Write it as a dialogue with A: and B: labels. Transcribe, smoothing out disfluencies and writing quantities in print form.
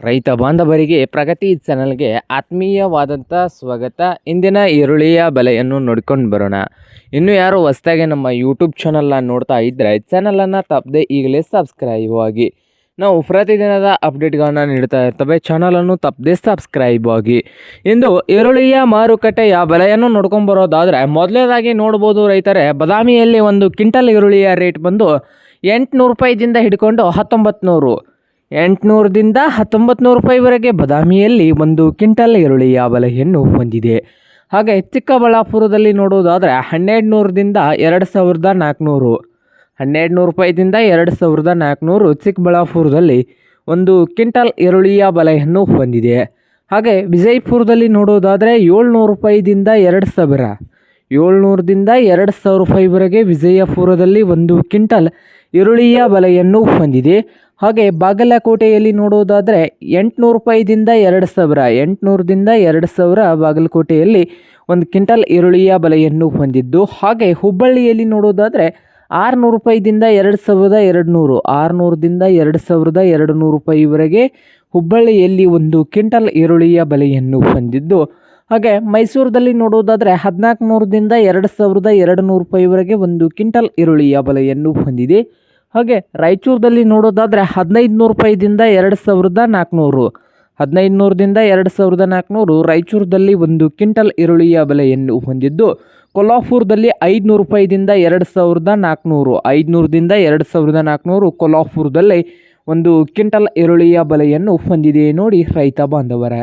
A: ರೈತ ಬಾಂಧವರಿಗೆ ಪ್ರಗತಿ ಚಾನಲ್ಗೆ ಆತ್ಮೀಯವಾದಂಥ ಸ್ವಾಗತ. ಇಂದಿನ ಈರುಳ್ಳಿಯ ಬೆಲೆಯನ್ನು ನೋಡ್ಕೊಂಡು ಬರೋಣ. ಇನ್ನು ಯಾರು ಹೊಸದಾಗಿ ನಮ್ಮ ಯೂಟ್ಯೂಬ್ ಚಾನಲ್ನ ನೋಡ್ತಾ ಇದ್ದರೆ ಚಾನಲನ್ನು ತಪ್ಪದೆ ಈಗಲೇ ಸಬ್ಸ್ಕ್ರೈಬ್ ಆಗಿ. ನಾವು ಪ್ರತಿದಿನದ ಅಪ್ಡೇಟ್ಗಳನ್ನ ನೀಡ್ತಾ ಇರ್ತವೆ, ಚಾನಲನ್ನು ತಪ್ಪದೆ ಸಬ್ಸ್ಕ್ರೈಬ್ ಆಗಿ. ಇಂದು ಈರುಳ್ಳಿಯ ಮಾರುಕಟ್ಟೆಯ ಬೆಲೆಯನ್ನು ನೋಡ್ಕೊಂಬರೋದಾದರೆ ಮೊದಲನೇದಾಗಿ ನೋಡ್ಬೋದು ರೈತರೇ, ಬಾದಾಮಿಯಲ್ಲಿ ಒಂದು ಕ್ವಿಂಟಲ್ ಈರುಳ್ಳಿಯ ರೇಟ್ ಬಂದು 800 ರೂಪಾಯಿದಿಂದ ಹಿಡ್ಕೊಂಡು 1900, 800ದಿಂದ 1900 ರೂಪಾಯಿವರೆಗೆ ಬಾದಾಮಿಯಲ್ಲಿ ಒಂದು ಕ್ವಿಂಟಲ್ ಈರುಳ್ಳಿಯ ಬೆಲೆಯನ್ನು ಹೊಂದಿದೆ. ಹಾಗೆ ಚಿಕ್ಕಬಳ್ಳಾಪುರದಲ್ಲಿ ನೋಡೋದಾದರೆ 1200ದಿಂದ 2400, 1200 ರೂಪಾಯಿದಿಂದ 2400 ಚಿಕ್ಕಬಳ್ಳಾಪುರದಲ್ಲಿ ಒಂದು ಕ್ವಿಂಟಲ್ ಈರುಳ್ಳಿಯ ಬೆಲೆಯನ್ನು ಹೊಂದಿದೆ. ಹಾಗೆ ವಿಜಯಪುರದಲ್ಲಿ ನೋಡೋದಾದರೆ 700 ರೂಪಾಯಿದಿಂದ 2000, 700ದಿಂದ 2000 ರೂಪಾಯಿವರೆಗೆ ವಿಜಯಪುರದಲ್ಲಿ ಒಂದು ಕ್ವಿಂಟಲ್ ಈರುಳ್ಳಿಯ ಬೆಲೆಯನ್ನು ಹೊಂದಿದೆ. ಹಾಗೆ ಬಾಗಲಕೋಟೆಯಲ್ಲಿ ನೋಡೋದಾದರೆ 800 ರೂಪಾಯಿದಿಂದ 2000, 800ದಿಂದ 2000 ಬಾಗಲಕೋಟೆಯಲ್ಲಿ ಒಂದು ಕ್ವಿಂಟಲ್ ಈರುಳ್ಳಿಯ ಬೆಲೆಯನ್ನು ಹೊಂದಿದ್ದು. ಹಾಗೆ ಹುಬ್ಬಳ್ಳಿಯಲ್ಲಿ ನೋಡೋದಾದರೆ 600 ರೂಪಾಯಿದಿಂದ 2200, 600ದಿಂದ 2200 ರೂಪಾಯಿವರೆಗೆ ಹುಬ್ಬಳ್ಳಿಯಲ್ಲಿ ಒಂದು ಕ್ವಿಂಟಲ್ ಈರುಳ್ಳಿಯ ಬೆಲೆಯನ್ನು ಹೊಂದಿದ್ದು. ಹಾಗೆ ಮೈಸೂರದಲ್ಲಿ ನೋಡೋದಾದರೆ 1400ದಿಂದ 2200 ರೂಪಾಯಿವರೆಗೆ ಒಂದು ಕ್ವಿಂಟಲ್ ಈರುಳ್ಳಿಯ ಬೆಲೆಯನ್ನು ಹೊಂದಿದೆ. ಹಾಗೆ ರಾಯಚೂರದಲ್ಲಿ ನೋಡೋದಾದರೆ 1500 ರೂಪಾಯಿದಿಂದ 2400, 1500ದಿಂದ 2400 ರಾಯಚೂರದಲ್ಲಿ ಒಂದು ಕ್ವಿಂಟಲ್ ಈರುಳ್ಳಿಯ ಬೆಲೆಯನ್ನು ಹೊಂದಿದ್ದು. ಕೊಲ್ಹಾಪುರದಲ್ಲಿ 500 ರೂಪಾಯಿದಿಂದ 2400, 500ದಿಂದ 2400 ಕೊಲ್ಹಾಪುರದಲ್ಲಿ ಒಂದು ಕ್ವಿಂಟಲ್ ಈರುಳ್ಳಿಯ ಬೆಲೆಯನ್ನು ಹೊಂದಿದೆ ನೋಡಿ ರೈತ ಬಾಂಧವರೇ.